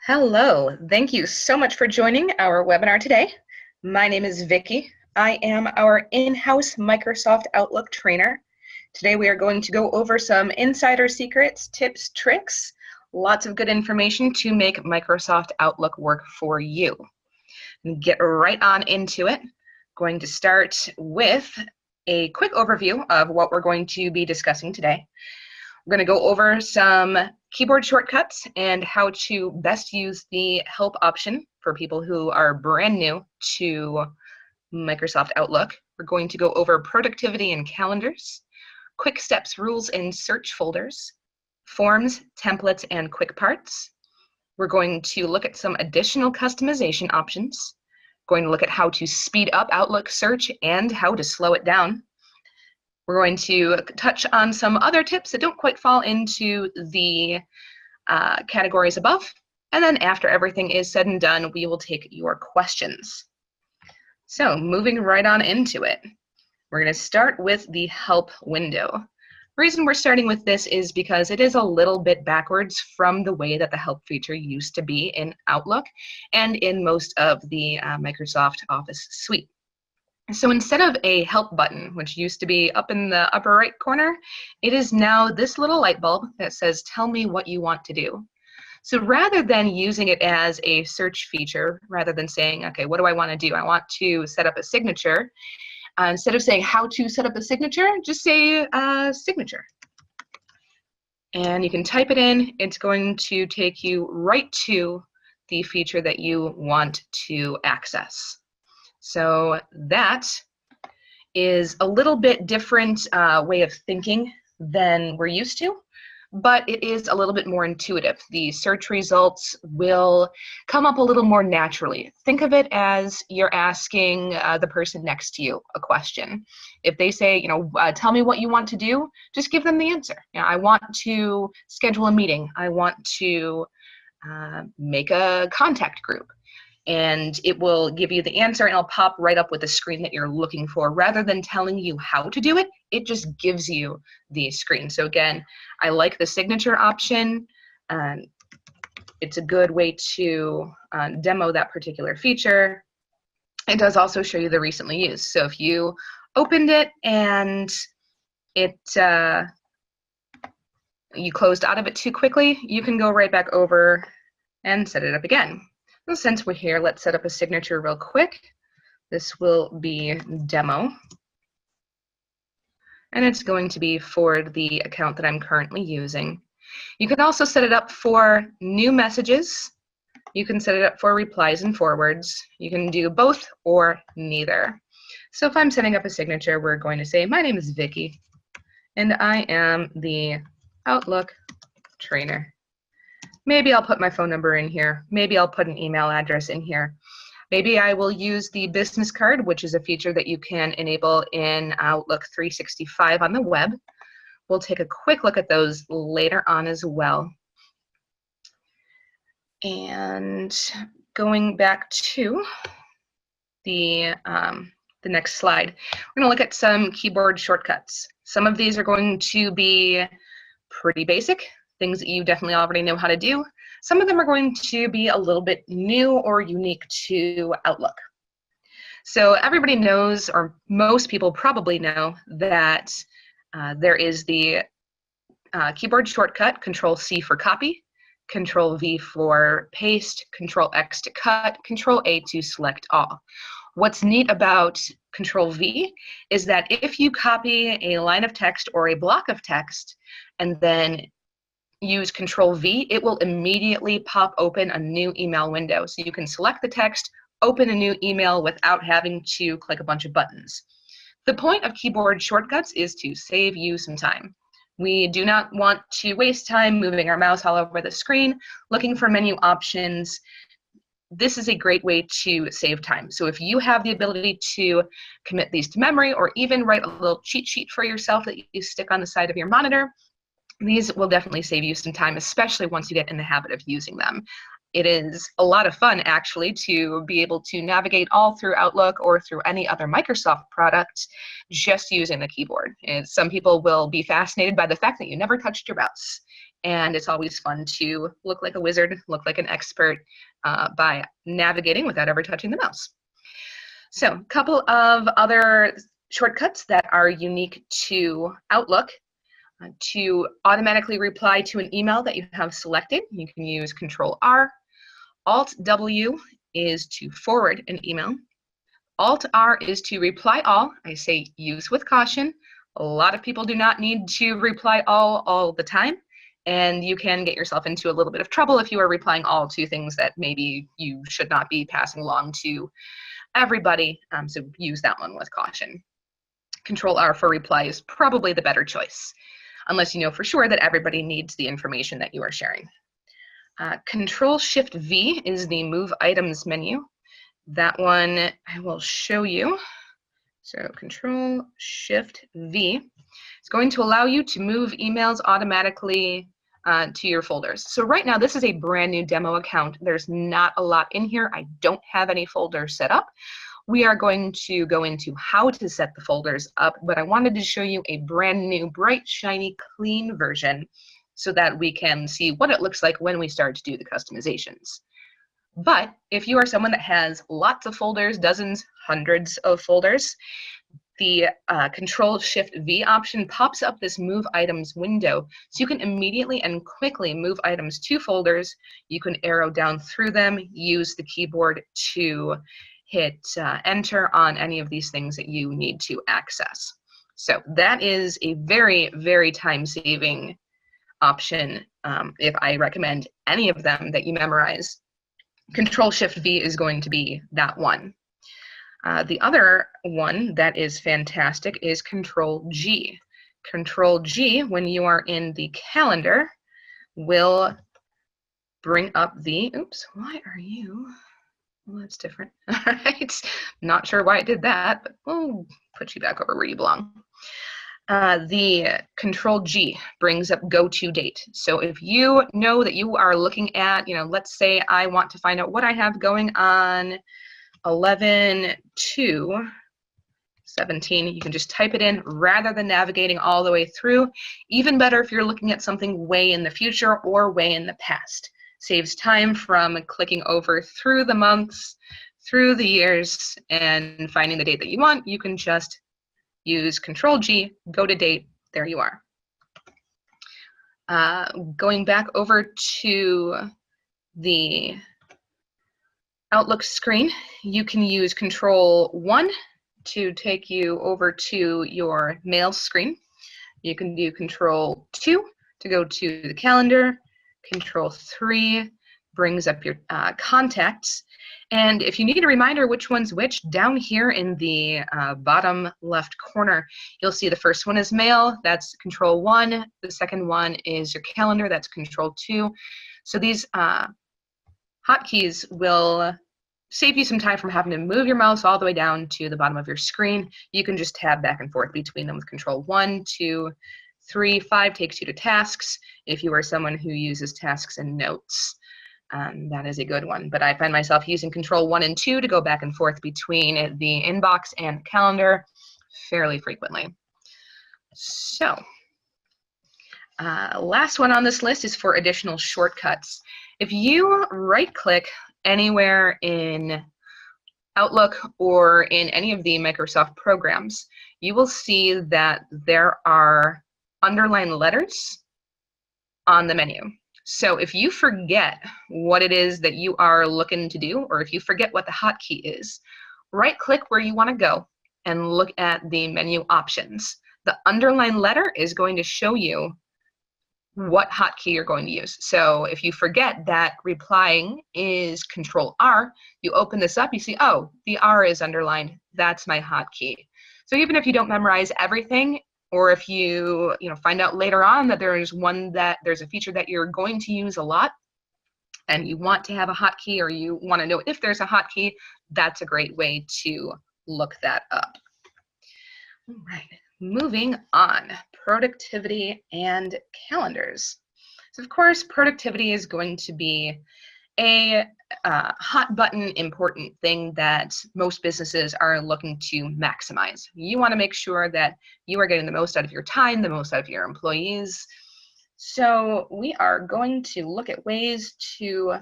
Hello, thank you so much for joining our webinar today. My name is Vicki. I am our in-house Microsoft Outlook trainer. Today we are going to go over some insider secrets, tips, tricks, lots of good information to make Microsoft Outlook work for you. Get right on into it. Going to start with a quick overview of what we're going to be discussing today. We're going to go over some keyboard shortcuts and how to best use the help option for people who are brand new to Microsoft Outlook. We're going to go over productivity and calendars, quick steps, rules, and search folders, forms, templates, and quick parts. We're going to look at some additional customization options, going to look at how to speed up Outlook search and how to slow it down. We're going to touch on some other tips that don't quite fall into the categories above. And then after everything is said and done, we will take your questions. So moving right on into it, we're going to start with the help window. The reason we're starting with this is because it is a little bit backwards from the way that the help feature used to be in Outlook and in most of the Microsoft Office suite. So instead of a help button, which used to be up in the upper right corner, it is now this little light bulb that says, tell me what you want to do. So rather than using it as a search feature, rather than saying, okay, what do I want to do? I want to set up a signature. Instead of saying how to set up a signature, just say signature. And you can type it in. It's going to take you right to the feature that you want to access. So that is a little bit different way of thinking than we're used to, but it is a little bit more intuitive. The search results will come up a little more naturally. Think of it as you're asking the person next to you a question. If they say, tell me what you want to do, just give them the answer. I want to schedule a meeting. I want to make a contact group. And it will give you the answer and it'll pop right up with the screen that you're looking for. Rather than telling you how to do it, it just gives you the screen. So again, I like the signature option. It's a good way to demo that particular feature. It does also show you the recently used. So if you opened it and you closed out of it too quickly, you can go right back over and set it up again. Well, since we're here, let's set up a signature real quick. This will be demo. And it's going to be for the account that I'm currently using. You can also set it up for new messages. You can set it up for replies and forwards. You can do both or neither. So if I'm setting up a signature, we're going to say, my name is Vicki, and I am the Outlook trainer. Maybe I'll put my phone number in here. Maybe I'll put an email address in here. Maybe I will use the business card, which is a feature that you can enable in Outlook 365 on the web. We'll take a quick look at those later on as well. And going back to the next slide, we're going to look at some keyboard shortcuts. Some of these are going to be pretty basic, things that you definitely already know how to do. Some of them are going to be a little bit new or unique to Outlook. So everybody knows, or most people probably know, that there is the keyboard shortcut, Control-C for copy, Control-V for paste, Control-X to cut, Control-A to select all. What's neat about Control-V is that if you copy a line of text or a block of text and then use Control-V, it will immediately pop open a new email window. So you can select the text, open a new email without having to click a bunch of buttons. The point of keyboard shortcuts is to save you some time. We do not want to waste time moving our mouse all over the screen, looking for menu options. This is a great way to save time. So if you have the ability to commit these to memory or even write a little cheat sheet for yourself that you stick on the side of your monitor, these will definitely save you some time, especially once you get in the habit of using them. It is a lot of fun, actually, to be able to navigate all through Outlook or through any other Microsoft product just using the keyboard. And some people will be fascinated by the fact that you never touched your mouse. and it's always fun to look like a wizard, look like an expert by navigating without ever touching the mouse. So a couple of other shortcuts that are unique to Outlook. To automatically reply to an email that you have selected, you can use Control-R. Alt-W is to forward an email. Alt-R is to reply all. I say use with caution. A lot of people do not need to reply all the time, and you can get yourself into a little bit of trouble if you are replying all to things that maybe you should not be passing along to everybody, so use that one with caution. Control-R for reply is probably the better choice, unless you know for sure that everybody needs the information that you are sharing. Control-Shift-V is the Move Items menu. That one I will show you. So Control-Shift-V is going to allow you to move emails automatically to your folders. So right now, this is a brand new demo account. There's not a lot in here. I don't have any folders set up. We are going to go into how to set the folders up, but I wanted to show you a brand new, bright, shiny, clean version so that we can see what it looks like when we start to do the customizations. But if you are someone that has lots of folders, dozens, hundreds of folders, the Control-Shift-V option pops up this Move Items window, so you can immediately and quickly move items to folders. You can arrow down through them, use the keyboard to hit enter on any of these things that you need to access. So that is a very, very time-saving option. If I recommend any of them that you memorize, Control-Shift-V is going to be that one. The other one that is fantastic is Control-G. Control-G, when you are in the calendar, will bring up the, oops, why are you? Well, that's different. All right. Not sure why it did that, but we'll put you back over where you belong. The Control-G brings up go to date. So if you know that you are looking at, let's say I want to find out what I have going on 11/2/17, you can just type it in rather than navigating all the way through. Even better if you're looking at something way in the future or way in the past. Saves time from clicking over through the months, through the years, and finding the date that you want. You can just use Control-G, go to date, there you are. Going back over to the Outlook screen, you can use Control-1 to take you over to your mail screen. You can do Control-2 to go to the calendar. Control-3 brings up your contacts. And if you need a reminder which one's which, down here in the bottom left corner, you'll see the first one is mail, that's Control-1. The second one is your calendar, that's Control-2. So these hotkeys will save you some time from having to move your mouse all the way down to the bottom of your screen. You can just tab back and forth between them with Control-1, 2, 3, 5 takes you to tasks. If you are someone who uses tasks and notes, that is a good one. But I find myself using Control-1 and 2 to go back and forth between the inbox and calendar fairly frequently. So, last one on this list is for additional shortcuts. If you right-click anywhere in Outlook or in any of the Microsoft programs, you will see that there are underlined letters on the menu. So if you forget what it is that you are looking to do, or if you forget what the hotkey is, right-click where you want to go and look at the menu options. The underlined letter is going to show you what hotkey you're going to use. So if you forget that replying is Control-R, you open this up, you see, oh, the R is underlined, that's my hotkey. So even if you don't memorize everything, or if you find out later on that there's a feature that you're going to use a lot, and you want to have a hotkey, or you want to know if there's a hotkey, that's a great way to look that up. All right, moving on, productivity and calendars. So of course, productivity is going to be a hot button important thing that most businesses are looking to maximize. You want to make sure that you are getting the most out of your time, the most out of your employees. So we are going to look at ways to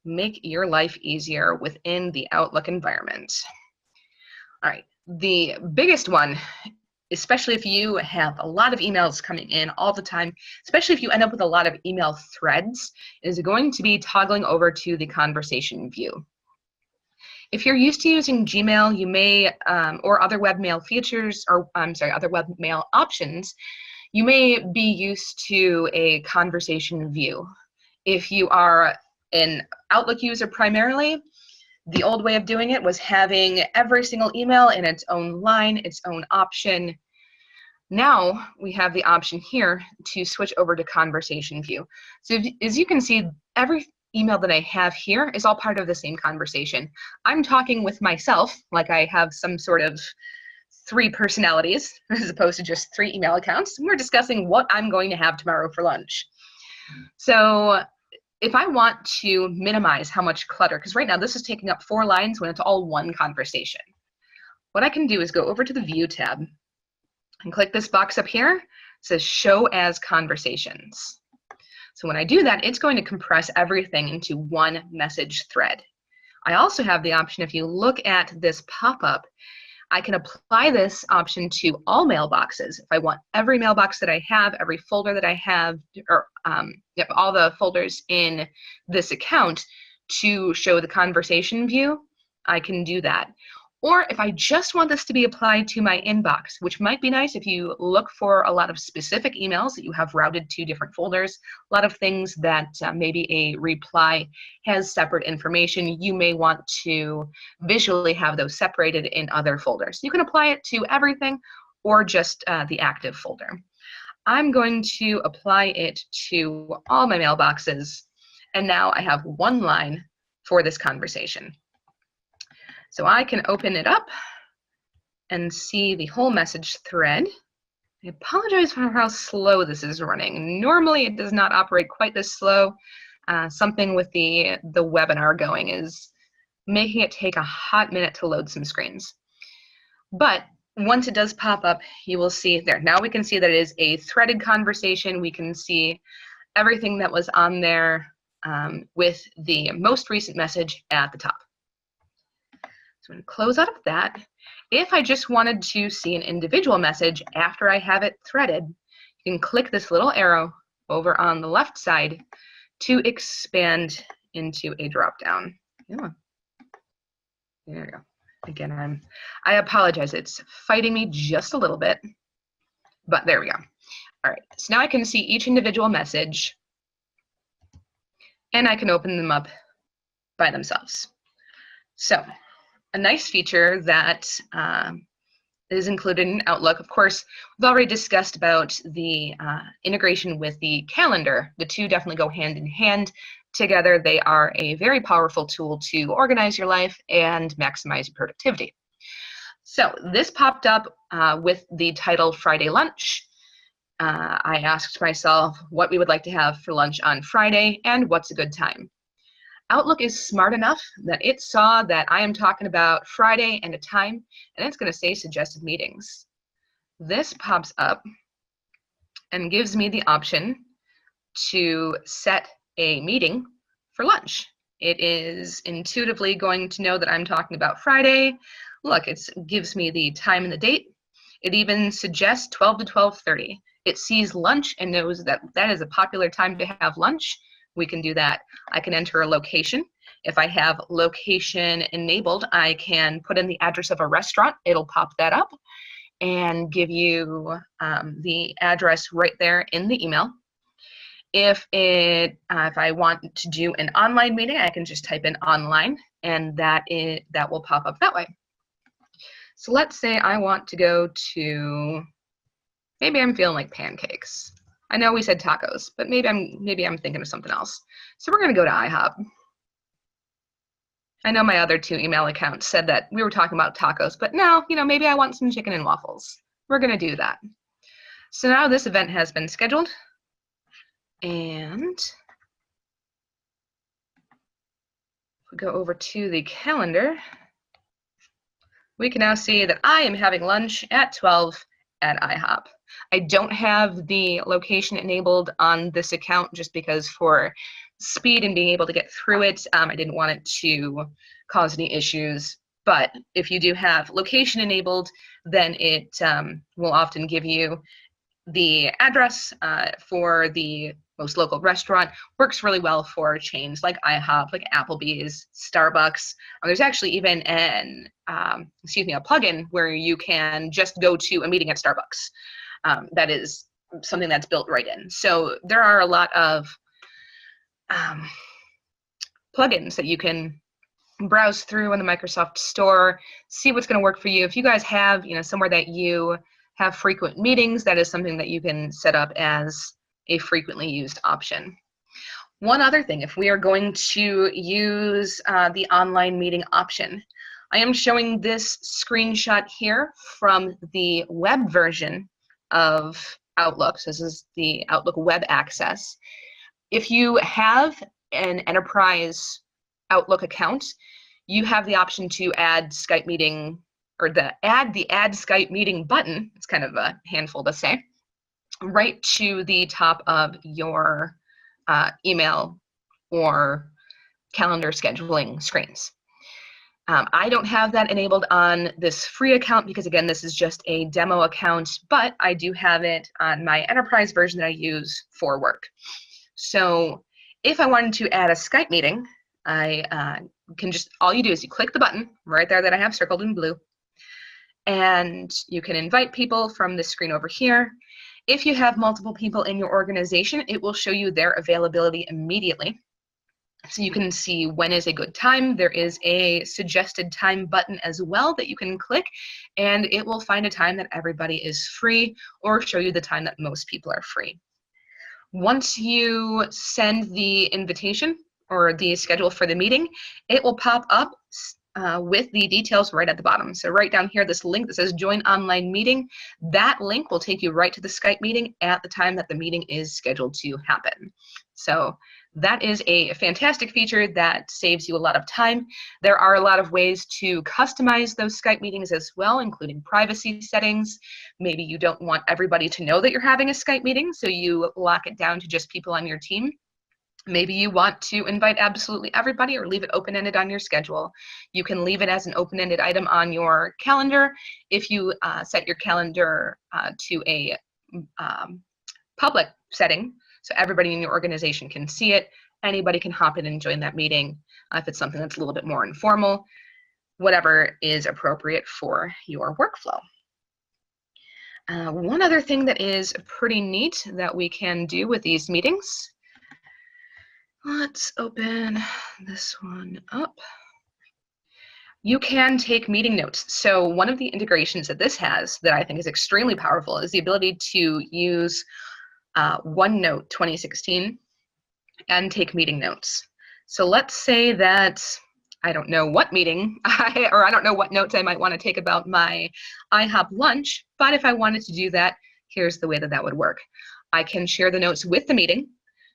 make your life easier within the Outlook environment. All right, the biggest one, especially if you have a lot of emails coming in all the time, especially if you end up with a lot of email threads, is going to be toggling over to the conversation view. If you're used to using Gmail, you may, or other webmail features, or other webmail options, you may be used to a conversation view. If you are an Outlook user primarily, the old way of doing it was having every single email in its own line, its own option. Now we have the option here to switch over to conversation view. So as you can see, every email that I have here is all part of the same conversation. I'm talking with myself like I have some sort of 3 personalities as opposed to just 3 email accounts. We're discussing what I'm going to have tomorrow for lunch. So if I want to minimize how much clutter, because right now this is taking up 4 lines when it's all one conversation, what I can do is go over to the View tab and click this box up here. It says Show as Conversations. So when I do that, it's going to compress everything into one message thread. I also have the option, if you look at this pop-up, I can apply this option to all mailboxes. If I want every mailbox that I have, every folder that I have, or all the folders in this account to show the conversation view, I can do that. Or if I just want this to be applied to my inbox, which might be nice if you look for a lot of specific emails that you have routed to different folders, a lot of things that maybe a reply has separate information, you may want to visually have those separated in other folders. You can apply it to everything or just the active folder. I'm going to apply it to all my mailboxes, and now I have one line for this conversation. So I can open it up and see the whole message thread. I apologize for how slow this is running. Normally it does not operate quite this slow. Something with the webinar going is making it take a hot minute to load some screens. But once it does pop up, you will see there. Now we can see that it is a threaded conversation. We can see everything that was on there with the most recent message at the top. So I'm going to close out of that. If I just wanted to see an individual message after I have it threaded, you can click this little arrow over on the left side to expand into a drop-down. Yeah. There we go. Again, I apologize. It's fighting me just a little bit, but there we go. All right, so now I can see each individual message, and I can open them up by themselves. So a nice feature that is included in Outlook. Of course, we've already discussed about the integration with the calendar. The two definitely go hand in hand together. They are a very powerful tool to organize your life and maximize your productivity. So this popped up with the title Friday Lunch. I asked myself what we would like to have for lunch on Friday and what's a good time. Outlook is smart enough that it saw that I am talking about Friday and a time, and it's going to say suggested meetings. This pops up and gives me the option to set a meeting for lunch. It is intuitively going to know that I'm talking about Friday. Look, it gives me the time and the date. It even suggests 12 to 12:30. It sees lunch and knows that that is a popular time to have lunch. We can do that. I can enter a location. If I have location enabled, I can put in the address of a restaurant. It'll pop that up and give you the address right there in the email. If I want to do an online meeting, I can just type in online, and that will pop up that way. So let's say I want to go to, maybe I'm feeling like pancakes. I know we said tacos, but maybe I'm thinking of something else. So we're going to go to IHOP. I know my other 2 email accounts said that we were talking about tacos, but now, maybe I want some chicken and waffles. We're going to do that. So now this event has been scheduled, and if we go over to the calendar, we can now see that I am having lunch at 12 at IHOP. I don't have the location enabled on this account just because for speed and being able to get through it, I didn't want it to cause any issues. But if you do have location enabled, then it will often give you the address for the most local restaurant. Works really well for chains like IHOP, like Applebee's, Starbucks. There's actually even a plugin where you can just go to a meeting at Starbucks. That is something that's built right in. So there are a lot of plugins that you can browse through in the Microsoft Store, see what's going to work for you. If you guys have, somewhere that you have frequent meetings, that is something that you can set up as a frequently used option. One other thing, if we are going to use the online meeting option, I am showing this screenshot here from the web version of Outlook. So this is the Outlook web access. If you have an enterprise Outlook account, you have the option to add Skype meeting, or add Skype meeting button. It's kind of a handful to say, right to the top of your email or calendar scheduling screens. I don't have that enabled on this free account because, again, this is just a demo account, but I do have it on my enterprise version that I use for work. So if I wanted to add a Skype meeting, I can just, all you do is you click the button right there that I have circled in blue, and you can invite people from this screen over here. If you have multiple people in your organization, it will show you their availability immediately. So you can see when is a good time. There is a suggested time button as well that you can click, and it will find a time that everybody is free or show you the time that most people are free. Once you send the invitation or the schedule for the meeting, it will pop up with the details right at the bottom. So right down here, this link that says join online meeting, that link will take you right to the Skype meeting at the time that the meeting is scheduled to happen. So that is a fantastic feature that saves you a lot of time. There are a lot of ways to customize those Skype meetings as well, including privacy settings. Maybe you don't want everybody to know that you're having a Skype meeting, so you lock it down to just people on your team. Maybe you want to invite absolutely everybody or leave it open-ended on your schedule. You can leave it as an open-ended item on your calendar. If you set your calendar to a public setting, so everybody in your organization can see it, anybody can hop in and join that meeting. If it's something that's a little bit more informal, whatever is appropriate for your workflow. One other thing that is pretty neat that we can do with these meetings, let's open this one up. You can take meeting notes. So one of the integrations that this has that I think is extremely powerful is the ability to use OneNote 2016 and take meeting notes. So let's say that I don't know what meeting or I don't know what notes I might want to take about my IHOP lunch, but if I wanted to do that, here's the way that that would work. I can share the notes with the meeting,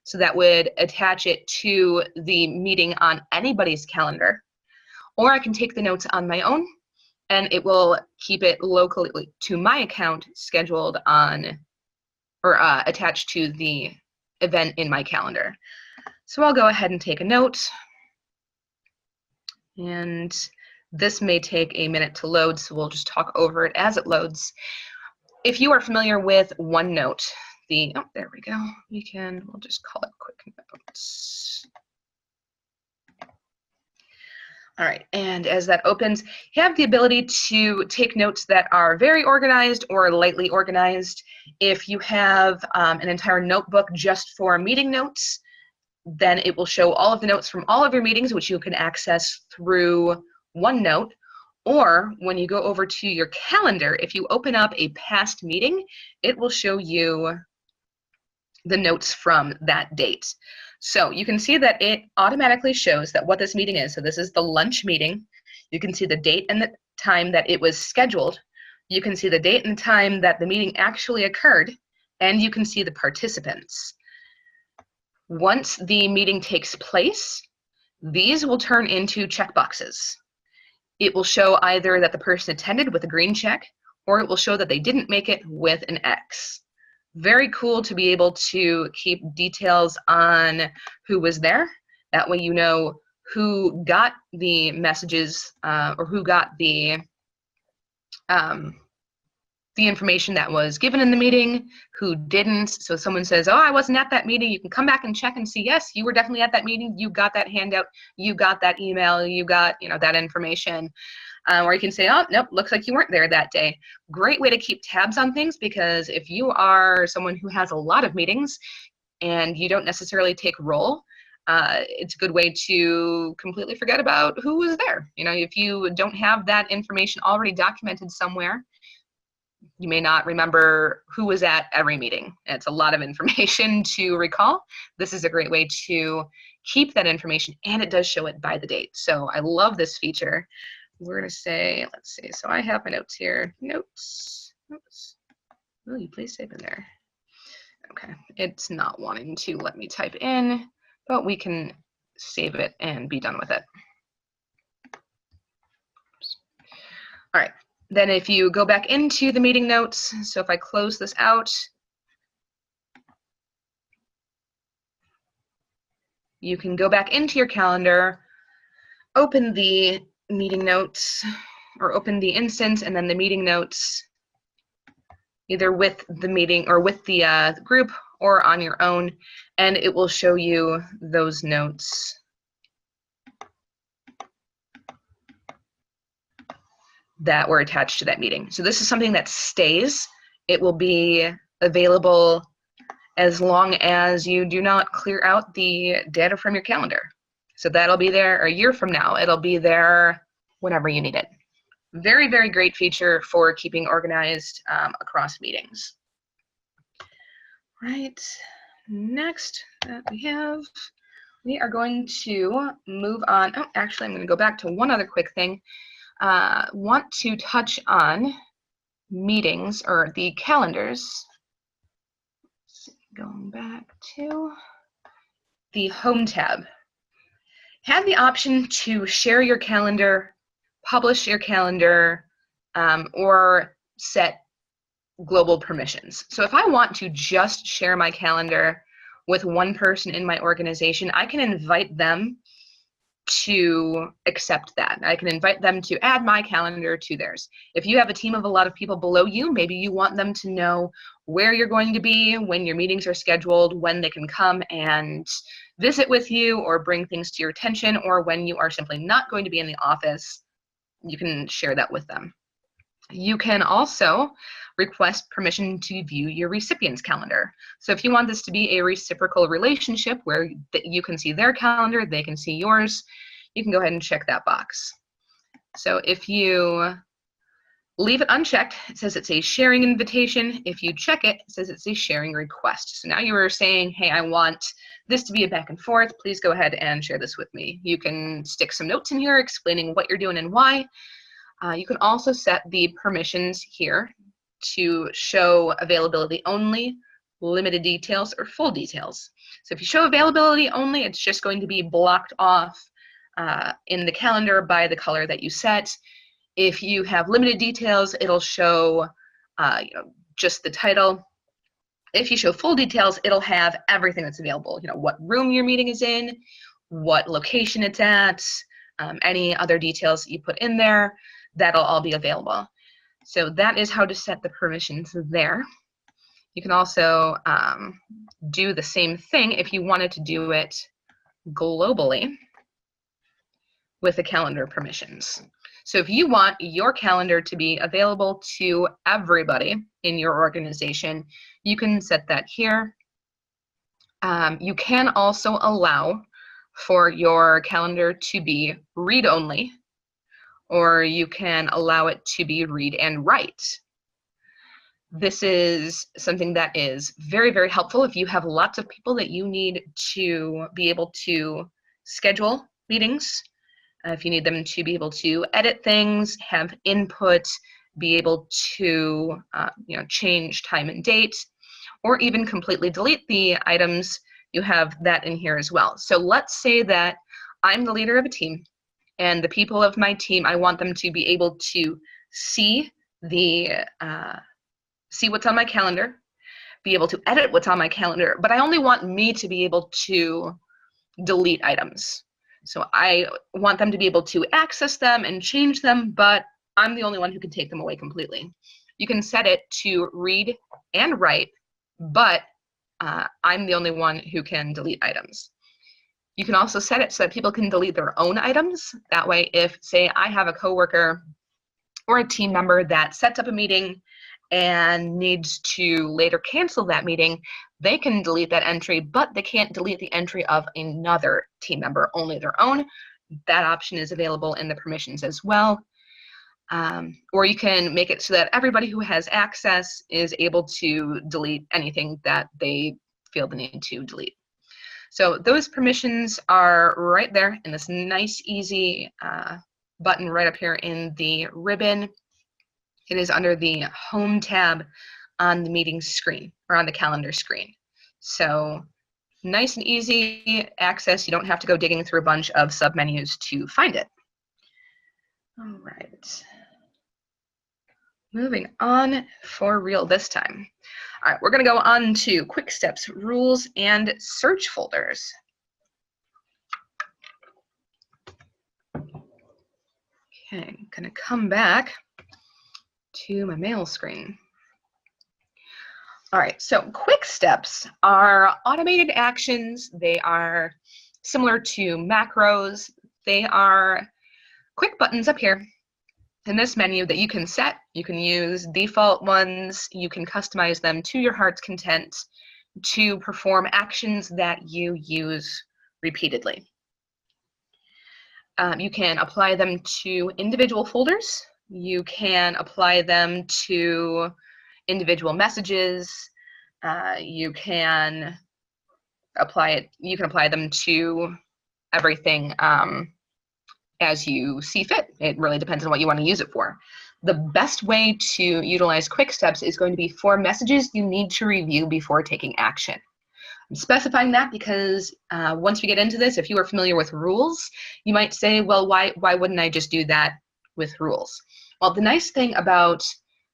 so that would attach it to the meeting on anybody's calendar, or I can take the notes on my own and it will keep it locally to my account, scheduled on or attached to the event in my calendar. So I'll go ahead and take a note, and this may take a minute to load, so we'll just talk over it as it loads. If you are familiar with OneNote, oh, there we go. We'll just call it quick notes. All right, and as that opens, you have the ability to take notes that are very organized or lightly organized. If you have an entire notebook just for meeting notes, then it will show all of the notes from all of your meetings, which you can access through OneNote. Or when you go over to your calendar, if you open up a past meeting, it will show you the notes from that date. So you can see that it automatically shows that what this meeting is. So this is the lunch meeting. You can see the date and the time that it was scheduled. You can see the date and the time that the meeting actually occurred, and you can see the participants. Once the meeting takes place, these will turn into checkboxes. It will show either that the person attended with a green check, or it will show that they didn't make it with an X. Very cool to be able to keep details on who was there. That way you know who got the messages or who got the information that was given in the meeting, who didn't. So if someone says, oh, I wasn't at that meeting, you can come back and check and see, yes, you were definitely at that meeting, you got that handout, you got that email, you got that information. Or you can say, oh, nope, looks like you weren't there that day. Great way to keep tabs on things, because if you are someone who has a lot of meetings and you don't necessarily take roll, it's a good way to completely forget about who was there. If you don't have that information already documented somewhere, you may not remember who was at every meeting. It's a lot of information to recall. This is a great way to keep that information, and it does show it by the date. So I love this feature. We're going to say, let's see, so I have my notes here. Notes. Oops. Will you please type in there? Okay, it's not wanting to let me type in, but we can save it and be done with it. Oops. All right. Then if you go back into the meeting notes, so if I close this out, you can go back into your calendar, open the meeting notes, or open the instance and then the meeting notes, either with the meeting or with the group or on your own, and it will show you those notes. That were attached to that meeting. So this is something that stays. It will be available as long as you do not clear out the data from your calendar. So that'll be there a year from now. It'll be there whenever you need it. Very, very great feature for keeping organized across meetings. Right, next that we are going to move on. Oh, actually, I'm going to go back to one other quick thing. Want to touch on meetings or the calendars. Going back to the Home tab. Have the option to share your calendar, publish your calendar, or set global permissions. So if I want to just share my calendar with one person in my organization, I can invite them to accept that. I can invite them to add my calendar to theirs. If you have a team of a lot of people below you, maybe you want them to know where you're going to be, when your meetings are scheduled, when they can come and visit with you or bring things to your attention, or when you are simply not going to be in the office, you can share that with them. You can also request permission to view your recipient's calendar. So if you want this to be a reciprocal relationship where you can see their calendar, they can see yours, you can go ahead and check that box. So if you leave it unchecked, it says it's a sharing invitation. If you check it, it says it's a sharing request. So now you are saying, hey, I want this to be a back and forth. Please go ahead and share this with me. You can stick some notes in here explaining what you're doing and why. You can also set the permissions here to show availability only, limited details, or full details. So if you show availability only, it's just going to be blocked off in the calendar by the color that you set. If you have limited details, it'll show just the title. If you show full details, it'll have everything that's available. What room your meeting is in, what location it's at, any other details you put in there. That'll all be available. So that is how to set the permissions there. You can also do the same thing if you wanted to do it globally with the calendar permissions. So if you want your calendar to be available to everybody in your organization, you can set that here. You can also allow for your calendar to be read-only, or you can allow it to be read and write. This is something that is very, very helpful if you have lots of people that you need to be able to schedule meetings, if you need them to be able to edit things, have input, be able to change time and date, or even completely delete the items, you have that in here as well. So let's say that I'm the leader of a team, and the people of my team, I want them to be able to see see what's on my calendar, be able to edit what's on my calendar, but I only want me to be able to delete items. So I want them to be able to access them and change them, but I'm the only one who can take them away completely. You can set it to read and write, but I'm the only one who can delete items. You can also set it so that people can delete their own items. That way, if, say, I have a coworker or a team member that sets up a meeting and needs to later cancel that meeting, they can delete that entry, but they can't delete the entry of another team member, only their own. That option is available in the permissions as well. Or you can make it so that everybody who has access is able to delete anything that they feel the need to delete. So those permissions are right there in this nice, easy button right up here in the ribbon. It is under the Home tab on the meeting screen, or on the calendar screen. So nice and easy access. You don't have to go digging through a bunch of submenus to find it. All right. Moving on for real this time. All right, we're going to go on to Quick Steps, Rules, and Search folders. Okay, I'm going to come back to my mail screen. All right, so Quick Steps are automated actions. They are similar to macros. They are quick buttons up here in this menu that you can set. You can use default ones. You can customize them to your heart's content to perform actions that you use repeatedly. You can apply them to individual folders. You can apply them to individual messages. You can apply them to everything as you see fit. It really depends on what you want to use it for. The best way to utilize Quick Steps is going to be for messages you need to review before taking action. I'm specifying that because once we get into this, if you are familiar with rules, you might say, well, why wouldn't I just do that with rules? Well, the nice thing about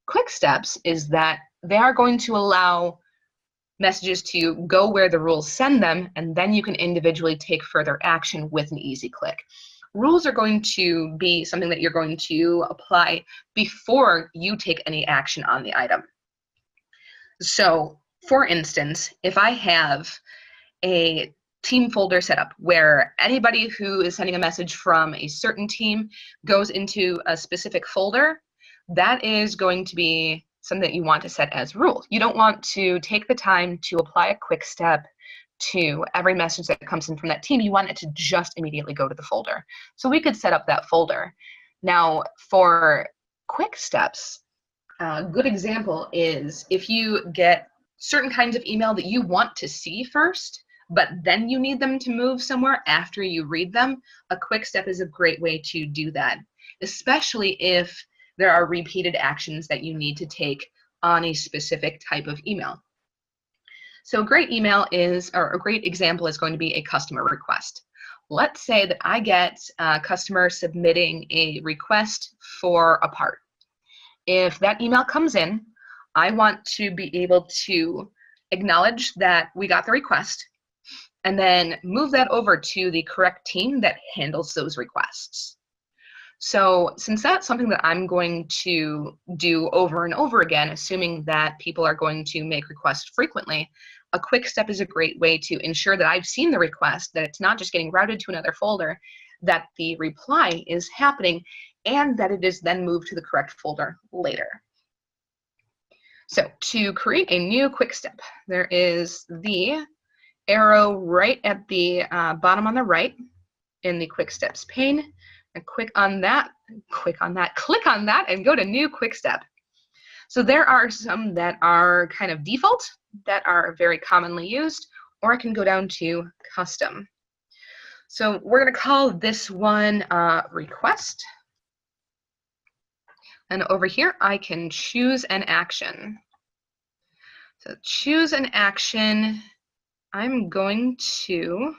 Quick Steps is that they are going to allow messages to go where the rules send them, and then you can individually take further action with an easy click. Rules are going to be something that you're going to apply before you take any action on the item. So, for instance, if I have a team folder set up where anybody who is sending a message from a certain team goes into a specific folder, that is going to be something that you want to set as rules. You don't want to take the time to apply a quick step to every message that comes in from that team. You want it to just immediately go to the folder. So we could set up that folder. Now, for quick steps, a good example is if you get certain kinds of email that you want to see first, but then you need them to move somewhere after you read them, a quick step is a great way to do that, especially if there are repeated actions that you need to take on a specific type of email. So a great email is, or a great example is going to be a customer request. Let's say that I get a customer submitting a request for a part. If that email comes in, I want to be able to acknowledge that we got the request and then move that over to the correct team that handles those requests. So since that's something that I'm going to do over and over again, assuming that people are going to make requests frequently, a quick step is a great way to ensure that I've seen the request, that it's not just getting routed to another folder, that the reply is happening, and that it is then moved to the correct folder later. So to create a new quick step, there is the arrow right at the bottom on the right in the quick steps pane. And click on that, click on that, and go to new quick step. So there are some that are kind of default, that are very commonly used, or I can go down to custom. So we're going to call this one request. And over here, I can choose an action. So choose an action. I'm going to,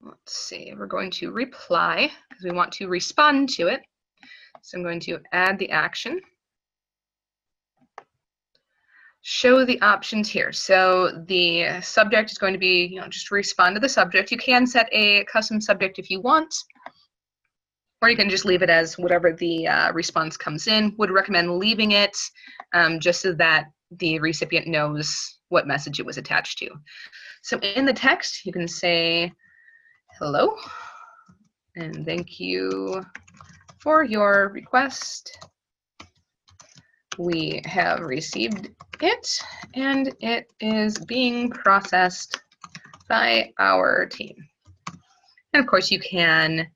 let's see, we're going to reply because we want to respond to it. So I'm going to add the action. show the options here. So the subject is going to be, just respond to the subject. You can set a custom subject if you want, or you can just leave it as whatever the response comes in. Would recommend leaving it just so that the recipient knows what message it was attached to. So in the text, you can say, hello, and thank you for your request. We have received it, and it is being processed by our team. And of course, you can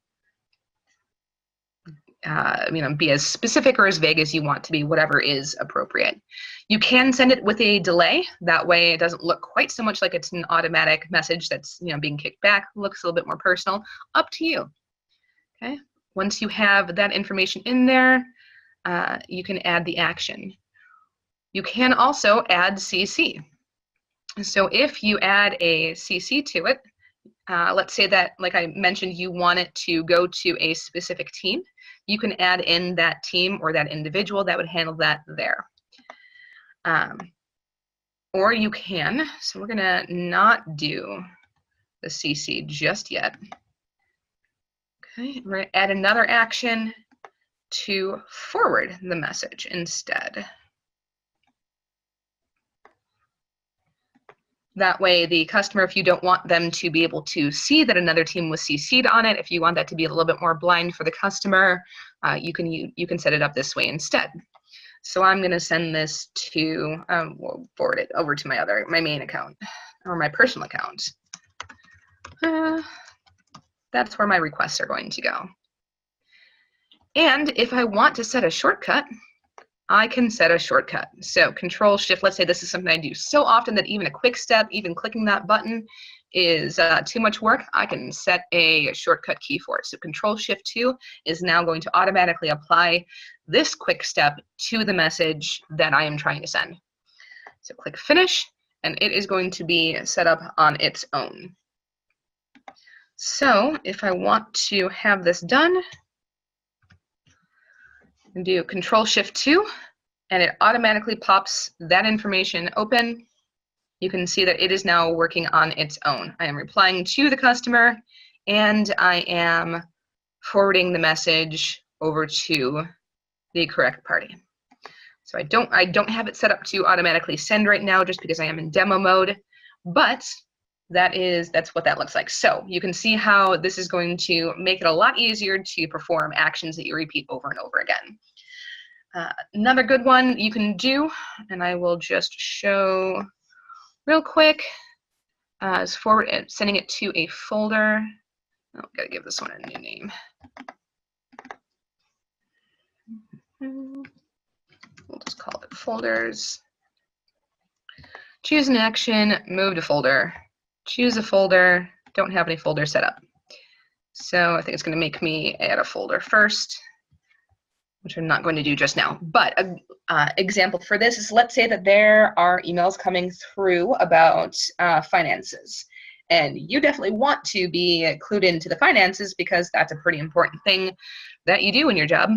be as specific or as vague as you want to be, whatever is appropriate. You can send it with a delay. That way it doesn't look quite so much like it's an automatic message that's being kicked back. It looks a little bit more personal. Up to you. Okay. Once you have that information in there, you can add the action. You can also add CC. So if you add a CC to it, let's say that, like I mentioned, you want it to go to a specific team, you can add in that team or that individual that would handle that there. Or you can, so we're gonna not do the CC just yet. Okay, we're gonna add another action to forward the message instead. That way, the customer, if you don't want them to be able to see that another team was CC'd on it, if you want that to be a little bit more blind for the customer, you can set it up this way instead. So I'm going to send this to, we'll forward it over to my main account, or my personal account. That's where my requests are going to go. And if I want to set a shortcut, I can set a shortcut. So Control Shift, let's say this is something I do so often that even a quick step, even clicking that button is too much work, I can set a shortcut key for it. So Control Shift 2 is now going to automatically apply this quick step to the message that I am trying to send. So click Finish, and it is going to be set up on its own. So if I want to have this done, and do Control Shift 2, and it automatically pops that information open. You can see that it is now working on its own. I am replying to the customer, and I am forwarding the message over to the correct party. So I don't have it set up to automatically send right now, just because I am in demo mode, but that's what that looks like. So you can see how this is going to make it a lot easier to perform actions that you repeat over and over again. Another good one you can do, and I will just show real quick, is sending it to a folder. Oh, gotta give this one a new name. We'll just call it folders. Choose an action, move to folder. Choose a folder, don't have any folder set up. So I think it's going to make me add a folder first, which I'm not going to do just now. But an example for this is, let's say that there are emails coming through about finances. And you definitely want to be clued into the finances because that's a pretty important thing that you do in your job.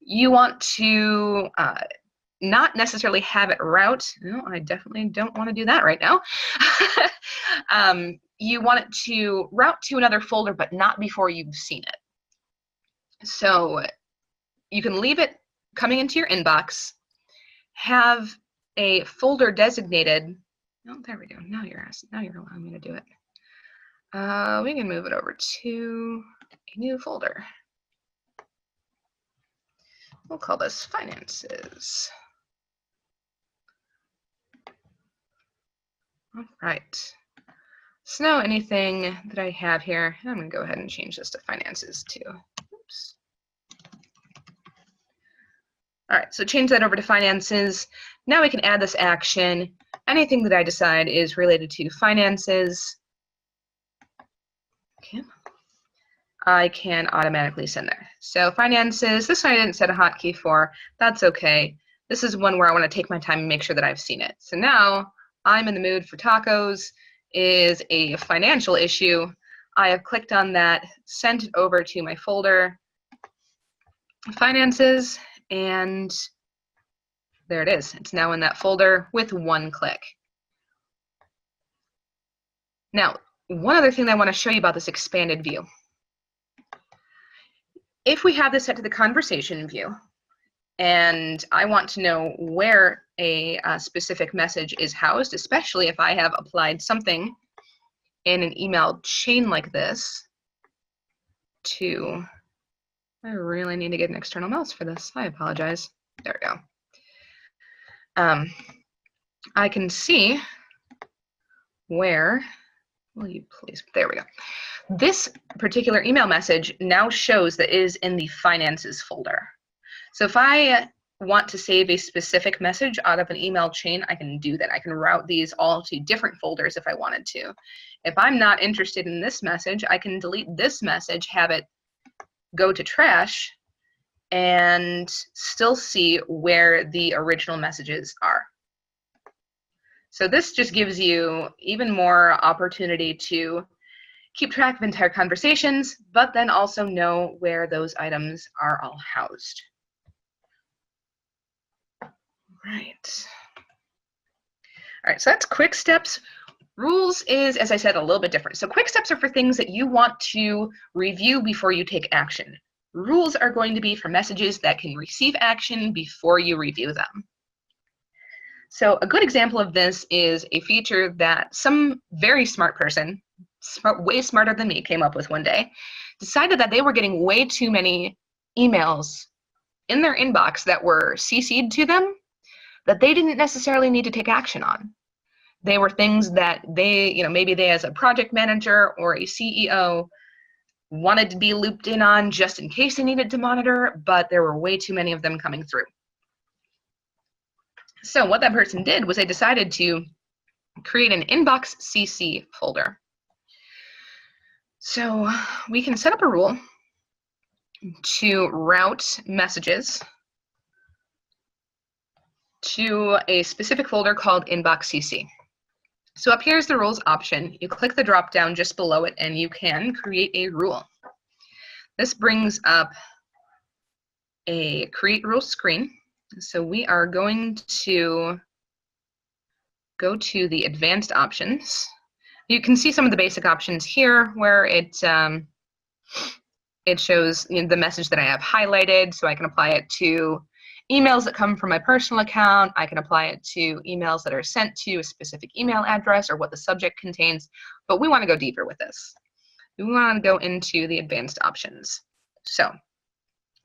You want to not necessarily have it route. No, I definitely don't want to do that right now. You want it to route to another folder, but not before you've seen it. So you can leave it coming into your inbox, have a folder designated. Oh, there we go. Now you're allowing me to do it. We can move it over to a new folder. We'll call this finances. All right. So now anything that I have here, I'm going to go ahead and change this to finances too. Oops. All right, so change that over to finances. Now we can add this action. Anything that I decide is related to finances, okay, I can automatically send there. So finances, this one I didn't set a hotkey for. That's okay. This is one where I want to take my time and make sure that I've seen it. So now I'm in the mood for tacos is a financial issue. I have clicked on that, sent it over to my folder, finances, and There it is. It's now in that folder with one click. Now, one other thing that I want to show you about this expanded view. If we have this set to the conversation view, and I want to know where a specific message is housed, especially if I have applied something in an email chain like this to, I really need to get an external mouse for this. I apologize. There we go. I can see where, will you please, there we go. This particular email message now shows that it is in the finances folder. So if I want to save a specific message out of an email chain, I can do that. I can route these all to different folders if I wanted to. If I'm not interested in this message, I can delete this message, have it go to trash, and still see where the original messages are. So this just gives you even more opportunity to keep track of entire conversations, but then also know where those items are all housed. Right. All right, so that's quick steps. Rules is, as I said, a little bit different. So quick steps are for things that you want to review before you take action. Rules are going to be for messages that can receive action before you review them. So a good example of this is a feature that some very smart person, way smarter than me, came up with one day, decided that they were getting way too many emails in their inbox that were CC'd to them that they didn't necessarily need to take action on. They were things that they, maybe they as a project manager or a CEO wanted to be looped in on just in case they needed to monitor, but there were way too many of them coming through. So what that person did was they decided to create an inbox CC folder. So we can set up a rule to route messages to a specific folder called inbox CC. So up here is the rules option. You click the drop down just below it and you can create a rule. This brings up a create rule screen. So we are going to go to the advanced options. You can see some of the basic options here where it shows the message that I have highlighted, so I can apply it to emails that come from my personal account. I can apply it to emails that are sent to a specific email address or what the subject contains, but we want to go deeper with this. We want to go into the advanced options. So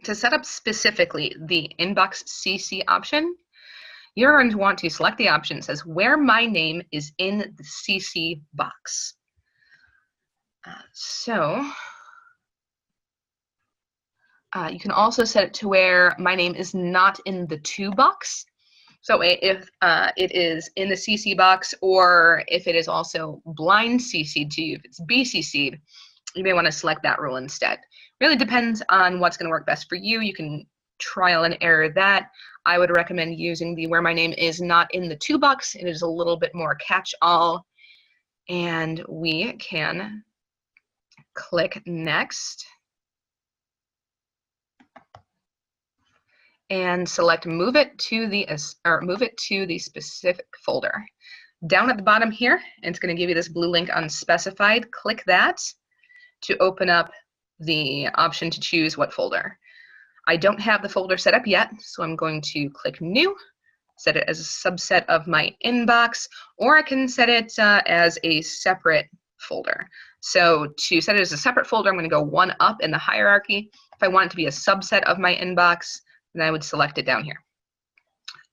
to set up specifically the inbox CC option, you're going to want to select the option that says where my name is in the CC box. You can also set it to where my name is not in the to box. So if it is in the CC box, or if it is also blind CC'd to you, if it's BCC'd, you may want to select that rule instead. Really depends on what's going to work best for you. You can trial and error that. I would recommend using the where my name is not in the to box. It is a little bit more catch-all. And we can click next and select move it to the specific folder. Down at the bottom here, it's going to give you this blue link unspecified. Click that to open up the option to choose what folder. I don't have the folder set up yet, so I'm going to click new, set it as a subset of my inbox, or I can set it as a separate folder. So to set it as a separate folder, I'm going to go one up in the hierarchy. If I want it to be a subset of my inbox, then I would select it down here.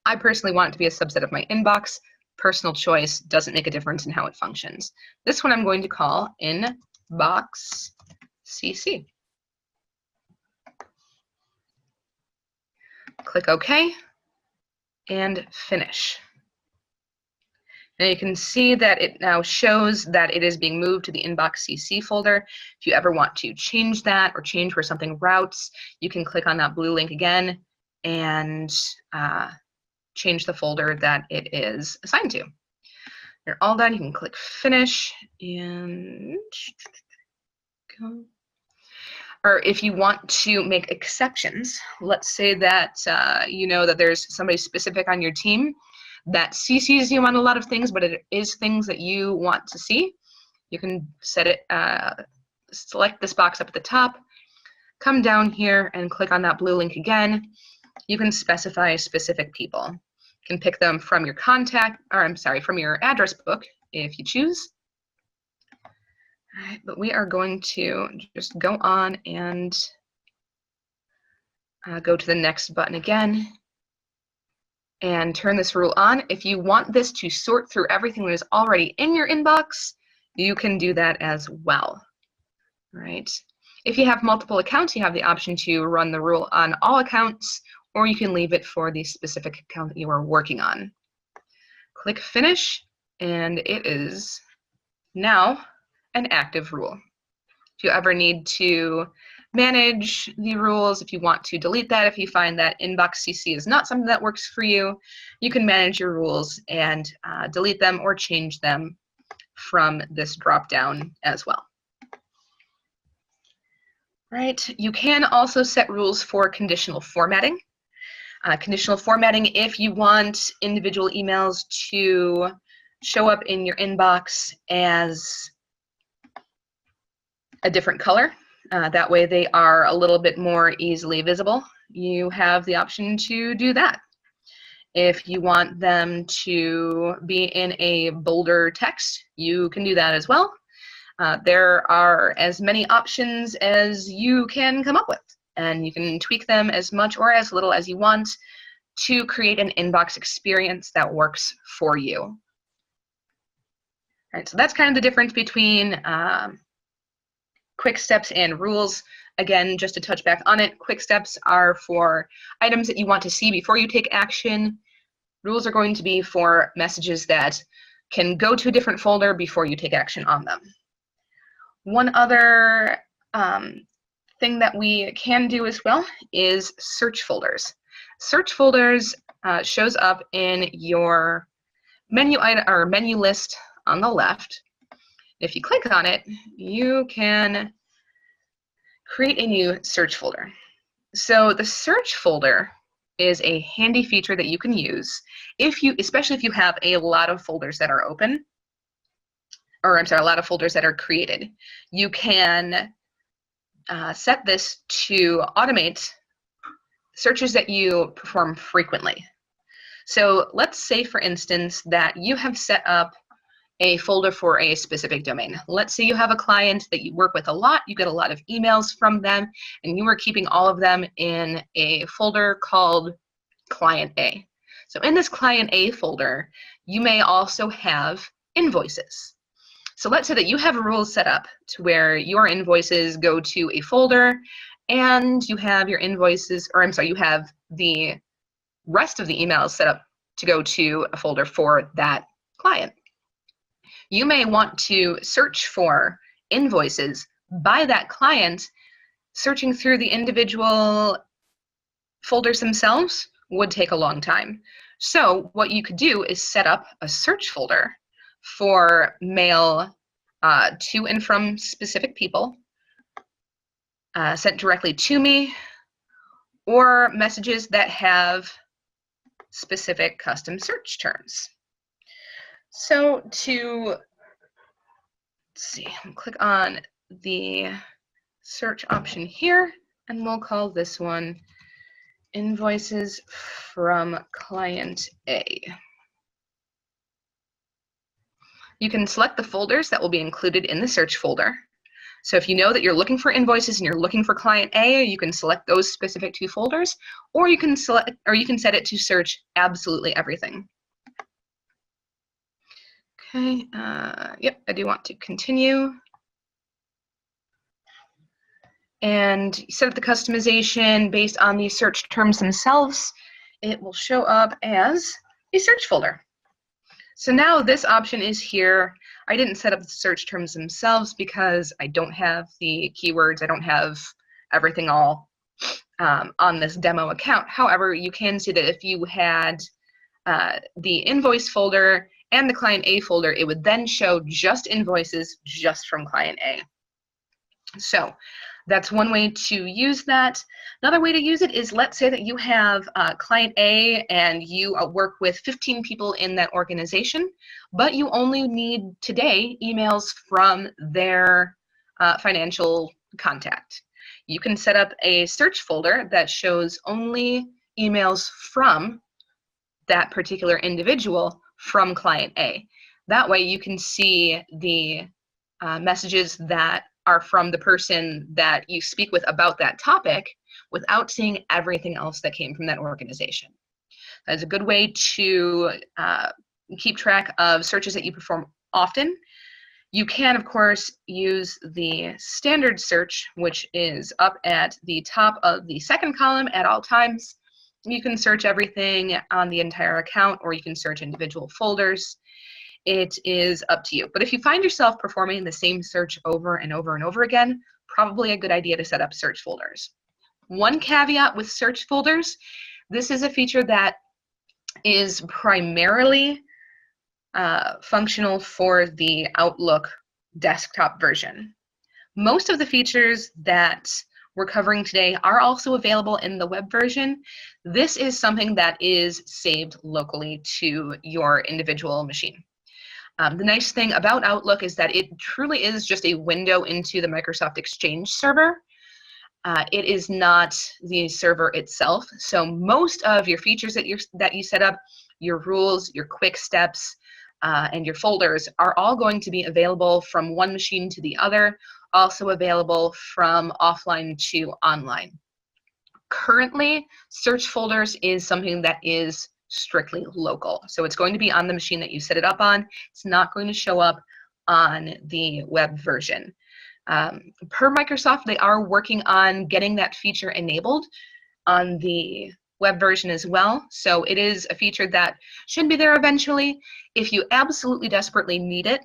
I personally want it to be a subset of my inbox. Personal choice, doesn't make a difference in how it functions. This one I'm going to call inbox CC. Click OK and finish. Now you can see that it now shows that it is being moved to the inbox CC folder. If you ever want to change that or change where something routes, you can click on that blue link again and change the folder that it is assigned to. You're all done. You can click finish and go. Or if you want to make exceptions, let's say that you know that there's somebody specific on your team that CCs you on a lot of things, but it is things that you want to see. You can set it, select this box up at the top, come down here and click on that blue link again. You can specify specific people. You can pick them from your contact, or I'm sorry, from your address book if you choose. All right, but we are going to just go on and go to the next button again and turn this rule on. If you want this to sort through everything that is already in your inbox, you can do that as well. All right. If you have multiple accounts, you have the option to run the rule on all accounts, or you can leave it for the specific account that you are working on. Click Finish, and it is now an active rule. If you ever need to manage the rules, if you want to delete that, if you find that inbox CC is not something that works for you, you can manage your rules and delete them or change them from this drop down as well. Right, you can also set rules for conditional formatting. Conditional formatting, if you want individual emails to show up in your inbox as a different color, that way they are a little bit more easily visible, you have the option to do that. If you want them to be in a bolder text, you can do that as well. There are as many options as you can come up with, and you can tweak them as much or as little as you want to create an inbox experience that works for you. All right, so that's kind of the difference between quick steps and rules. Again, just to touch back on it, quick steps are for items that you want to see before you take action. Rules are going to be for messages that can go to a different folder before you take action on them. One other thing that we can do as well is search folders. Search folders shows up in your menu item or menu list on the left. If you click on it, you can create a new search folder. So the search folder is a handy feature that you can use especially if you have a lot of folders that are open, or I'm sorry, a lot of folders that are created. You can set this to automate searches that you perform frequently. So let's say, for instance, that you have set up a folder for a specific domain. Let's say you have a client that you work with a lot, you get a lot of emails from them, and you are keeping all of them in a folder called Client A. So in this Client A folder, you may also have invoices. So let's say that you have rules set up to where your invoices go to a folder, and you have your invoices, or I'm sorry, you have the rest of the emails set up to go to a folder for that client. You may want to search for invoices by that client. Searching through the individual folders themselves would take a long time. So what you could do is set up a search folder for mail to and from specific people, sent directly to me, or messages that have specific custom search terms. So let's see, click on the search option here, and we'll call this one Invoices from Client A. You can select the folders that will be included in the search folder. So if you know that you're looking for invoices and you're looking for Client A, you can select those specific two folders, or you can set it to search absolutely everything. Okay, yep, I do want to continue. And set up the customization based on the search terms themselves. It will show up as a search folder. So now this option is here. I didn't set up the search terms themselves because I don't have the keywords. I don't have everything all on this demo account. However, you can see that if you had the invoice folder and the Client A folder, it would then show just invoices just from Client A. So That's one way to use that. Another way to use it is, let's say that you have client A and you work with 15 people in that organization, but you only need today emails from their financial contact. You can set up a search folder that shows only emails from that particular individual from client A. That way you can see the messages that are from the person that you speak with about that topic without seeing everything else that came from that organization. That's a good way to keep track of searches that you perform often. You can, of course, use the standard search, which is up at the top of the second column at all times. You can search everything on the entire account, or you can search individual folders. It is up to you. But if you find yourself performing the same search over and over and over again, probably a good idea to set up search folders. One caveat with search folders, this is a feature that is primarily functional for the Outlook desktop version. Most of the features that we're covering today are also available in the web version. This is something that is saved locally to your individual machine. The nice thing about Outlook is that it truly is just a window into the Microsoft Exchange server. It is not the server itself. So most of your features that you set up, your rules, your quick steps, and your folders are all going to be available from one machine to the other, also available from offline to online. Currently, search folders is something that is strictly local. So it's going to be on the machine that you set it up on. It's not going to show up on the web version. Per Microsoft, they are working on getting that feature enabled on the web version as well. So it is a feature that should be there eventually. If you absolutely desperately need it,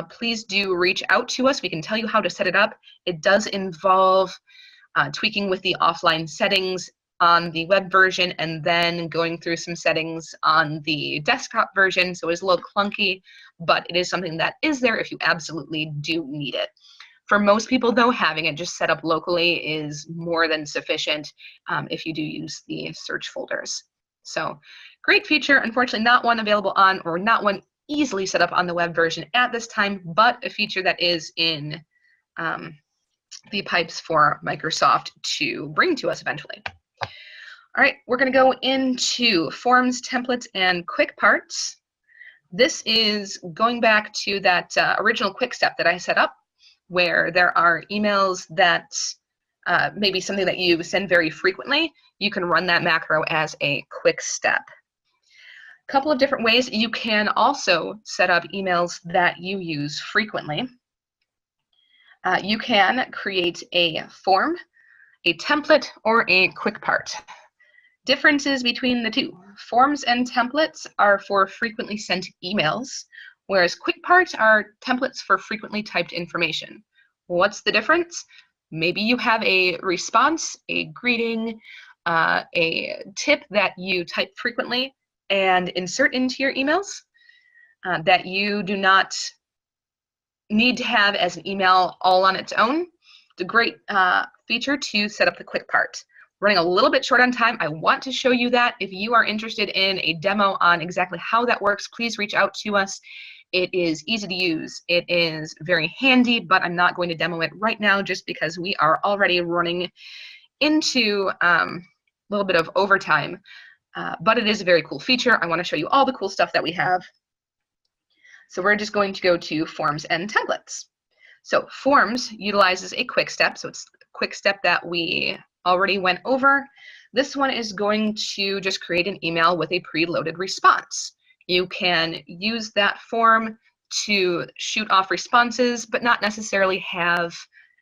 please do reach out to us. We can tell you how to set it up. It does involve tweaking with the offline settings on the web version and then going through some settings on the desktop version. So it's a little clunky, but it is something that is there if you absolutely do need it. For most people, though, having it just set up locally is more than sufficient if you do use the search folders. So great feature. Unfortunately, not one available on, or not one easily set up on the web version at this time, but a feature that is in the pipes for Microsoft to bring to us eventually. All right, we're going to go into forms, templates, and quick parts. This is going back to that original quick step that I set up, where there are emails that maybe something that you send very frequently. You can run that macro as a quick step. A couple of different ways. You can also set up emails that you use frequently. You can create a form, a template, or a quick part. Differences between the two. Forms and templates are for frequently sent emails, whereas quick parts are templates for frequently typed information. What's the difference? Maybe you have a response, a greeting, a tip that you type frequently and insert into your emails that you do not need to have as an email all on its own. It's a great feature to set up the quick part. Running a little bit short on time. I want to show you that. If you are interested in a demo on exactly how that works, please reach out to us. It is easy to use. It is very handy, but I'm not going to demo it right now just because we are already running into a little bit of overtime. But it is a very cool feature. I want to show you all the cool stuff that we have. So we're just going to go to forms and templates. So forms utilizes a quick step. So it's a quick step that we already went over. This one is going to just create an email with a preloaded response. You can use that form to shoot off responses, but not necessarily have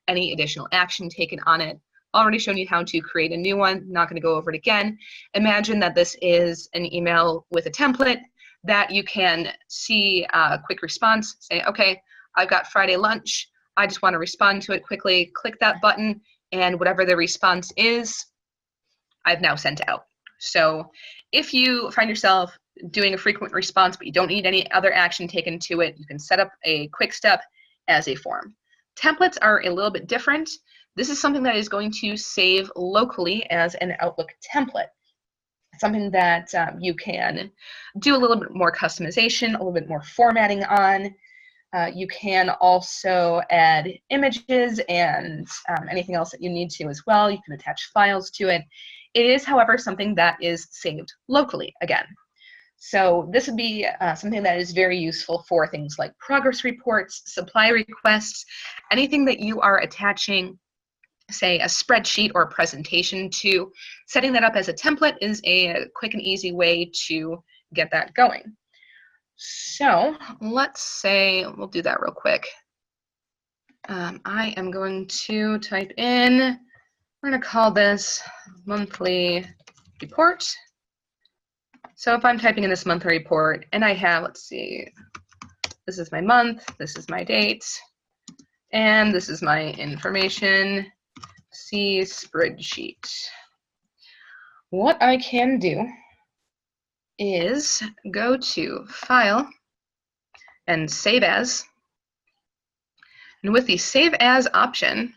any additional action taken on it. Already shown you how to create a new one. Not going to go over it again. Imagine that this is an email with a template that you can see a quick response. Say, okay, I've got Friday lunch. I just want to respond to it quickly. Click that button, and whatever the response is, I've now sent out. So if you find yourself doing a frequent response, but you don't need any other action taken to it, you can set up a quick step as a form. Templates are a little bit different. This is something that is going to save locally as an Outlook template. Something that you can do a little bit more customization, a little bit more formatting on. You can also add images and anything else that you need to as well. You can attach files to it. It is, however, something that is saved locally again. So this would be something that is very useful for things like progress reports, supply requests, anything that you are attaching, say, a spreadsheet or a presentation to. Setting that up as a template is a quick and easy way to get that going. So let's say, we'll do that real quick. I am going to type in, we're going to call this monthly report. So if I'm typing in this monthly report and I have, let's see, this is my month, this is my date, and this is my information, see spreadsheet. What I can do is go to File and Save As. And with the Save As option,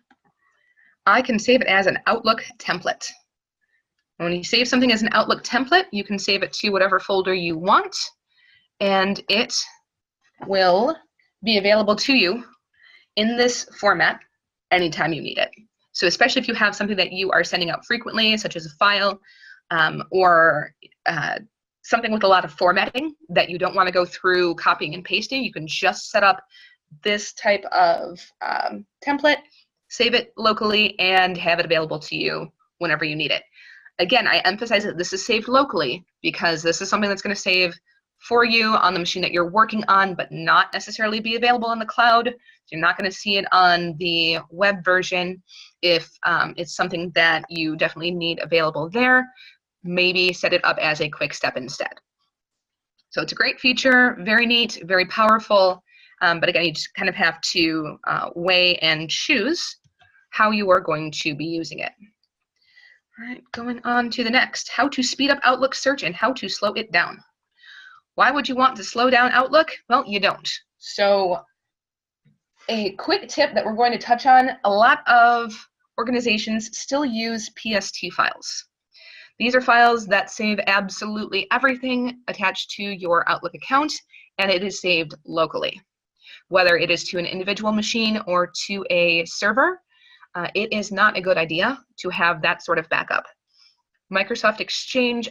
I can save it as an Outlook template. When you save something as an Outlook template, you can save it to whatever folder you want, and it will be available to you in this format anytime you need it. So especially if you have something that you are sending out frequently, such as a file or something with a lot of formatting that you don't want to go through copying and pasting, you can just set up this type of template, save it locally, and have it available to you whenever you need it. Again, I emphasize that this is saved locally because this is something that's going to save for you on the machine that you're working on, but not necessarily be available in the cloud. You're not going to see it on the web version. If it's something that you definitely need available there, maybe set it up as a quick step instead. So it's a great feature, very neat, very powerful, but again, you just kind of have to weigh and choose how you are going to be using it. All right, going on to the next, how to speed up Outlook search and how to slow it down. Why would you want to slow down Outlook? Well, you don't. So a quick tip that we're going to touch on, a lot of organizations still use PST files. These are files that save absolutely everything attached to your Outlook account, and it is saved locally. Whether it is to an individual machine or to a server, it is not a good idea to have that sort of backup. Microsoft Exchange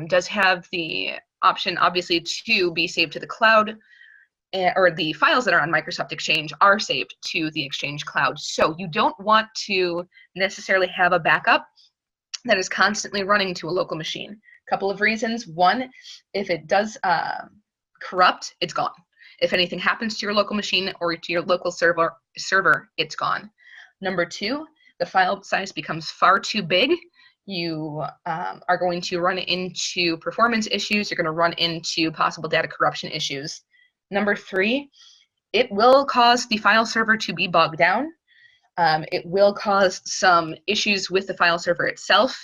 does have the option, obviously, to be saved to the cloud, or the files that are on Microsoft Exchange are saved to the Exchange cloud. So you don't want to necessarily have a backup that is constantly running to a local machine. A couple of reasons. One, if it does corrupt, it's gone. If anything happens to your local machine or to your local server, it's gone. Number two, the file size becomes far too big. You are going to run into performance issues. You're going to run into possible data corruption issues. Number three, it will cause the file server to be bogged down. It will cause some issues with the file server itself.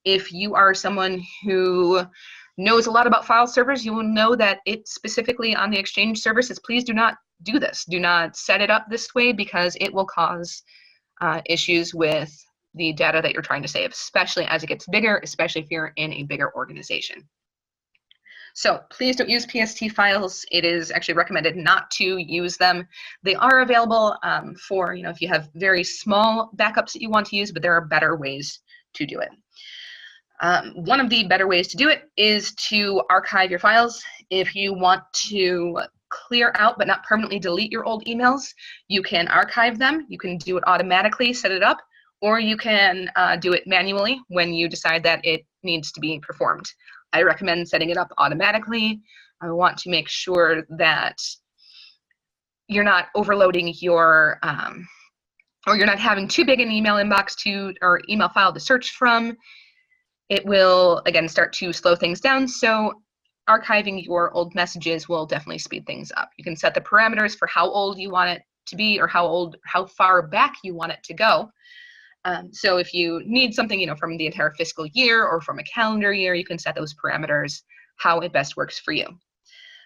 If you are someone who knows a lot about file servers, you will know that it specifically on the Exchange services, please do not do this. Do not set it up this way because it will cause issues with the data that you're trying to save, especially as it gets bigger, especially if you're in a bigger organization. So please don't use PST files. It is actually recommended not to use them. They are available for, if you have very small backups that you want to use, but there are better ways to do it. One of the better ways to do it is to archive your files. If you want to clear out but not permanently delete your old emails, you can archive them. You can do it automatically, set it up, or you can do it manually when you decide that it needs to be performed. I recommend setting it up automatically. I want to make sure that you're not overloading your, or you're not having too big an email inbox or email file to search from. It will, again, start to slow things down. So archiving your old messages will definitely speed things up. You can set the parameters for how old you want it to be or how far back you want it to go. So if you need something, from the entire fiscal year or from a calendar year, you can set those parameters how it best works for you.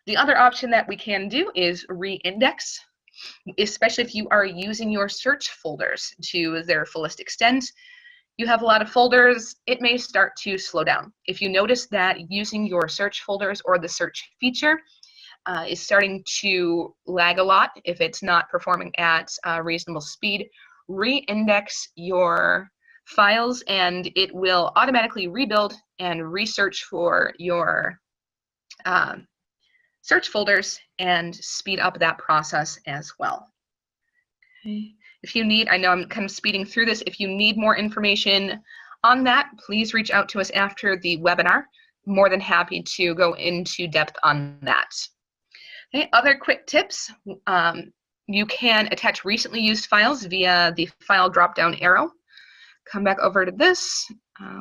The other option that we can do is re-index. especially if you are using your search folders to their fullest extent. You have a lot of folders, it may start to slow down. If you notice that using your search folders or the search feature is starting to lag a lot, if it's not performing at reasonable speed, re-index your files and it will automatically rebuild and research for your search folders and speed up that process as well. Okay. If you need, I know I'm kind of speeding through this, if you need more information on that, please reach out to us after the webinar. More than happy to go into depth on that. Okay, other quick tips. You can attach recently used files via the file drop-down arrow. Come back over to this.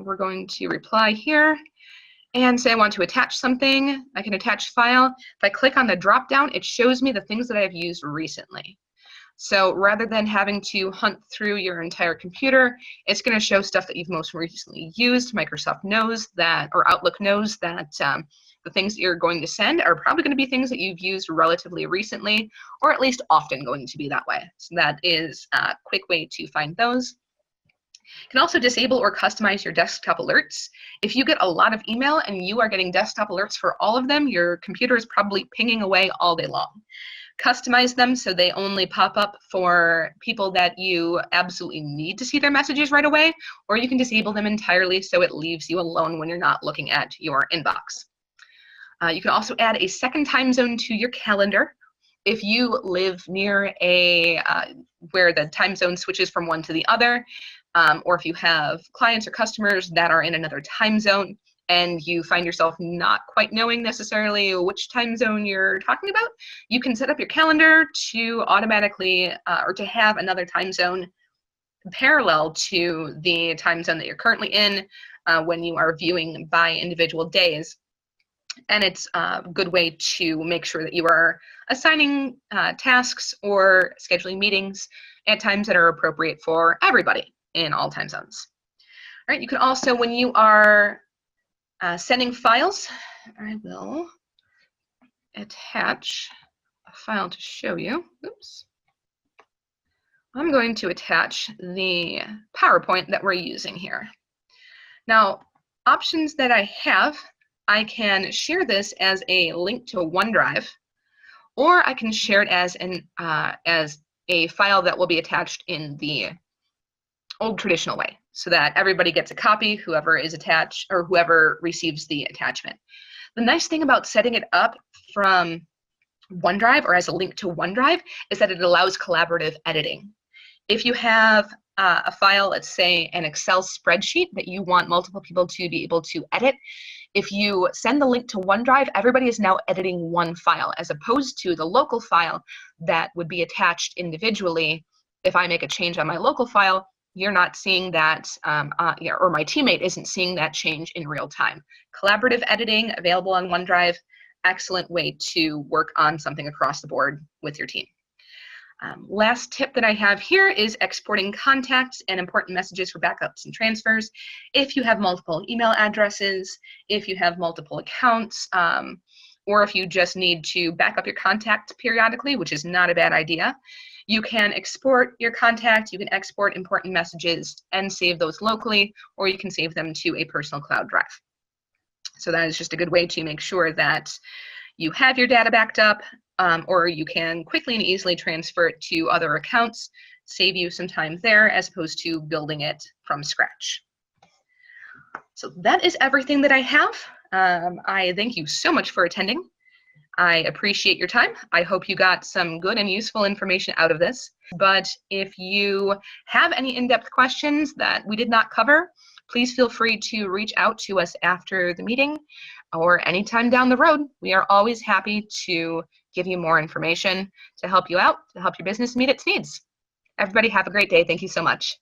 We're going to reply here and say I want to attach something. I can attach file. If I click on the drop-down, it shows me the things that I've used recently. So rather than having to hunt through your entire computer, it's going to show stuff that you've most recently used. Microsoft knows that, or Outlook knows that the things that you're going to send are probably going to be things that you've used relatively recently, or at least often going to be that way. So that is a quick way to find those. You can also disable or customize your desktop alerts. If you get a lot of email and you are getting desktop alerts for all of them, your computer is probably pinging away all day long. Customize them so they only pop up for people that you absolutely need to see their messages right away, or you can disable them entirely so it leaves you alone when you're not looking at your inbox. You can also add a second time zone to your calendar. If you live near a where the time zone switches from one to the other, or if you have clients or customers that are in another time zone and you find yourself not quite knowing necessarily which time zone you're talking about, you can set up your calendar to automatically or to have another time zone parallel to the time zone that you're currently in when you are viewing by individual days. And it's a good way to make sure that you are assigning tasks or scheduling meetings at times that are appropriate for everybody in all time zones. All right, you can also, when you are sending files, I will attach a file to show you. Oops. I'm going to attach the PowerPoint that we're using here. Now, options that I have, I can share this as a link to OneDrive, or I can share it as a file that will be attached in the old traditional way, so that everybody gets a copy, whoever is attached or whoever receives the attachment. The nice thing about setting it up from OneDrive or as a link to OneDrive is that it allows collaborative editing. If you have a file, let's say an Excel spreadsheet that you want multiple people to be able to edit, if you send the link to OneDrive, everybody is now editing one file, as opposed to the local file that would be attached individually. If I make a change on my local file, you're not seeing that, or my teammate isn't seeing that change in real time. Collaborative editing available on OneDrive, excellent way to work on something across the board with your team. Last tip that I have here is exporting contacts and important messages for backups and transfers. If you have multiple email addresses, if you have multiple accounts, or if you just need to back up your contact periodically, which is not a bad idea, you can export your contact, you can export important messages and save those locally, or you can save them to a personal cloud drive. So that is just a good way to make sure that you have your data backed up, or you can quickly and easily transfer it to other accounts, save you some time there as opposed to building it from scratch. So that is everything that I have. I thank you so much for attending. I appreciate your time. I hope you got some good and useful information out of this. But if you have any in-depth questions that we did not cover, please feel free to reach out to us after the meeting or anytime down the road. We are always happy to give you more information to help you out, to help your business meet its needs. Everybody have a great day. Thank you so much.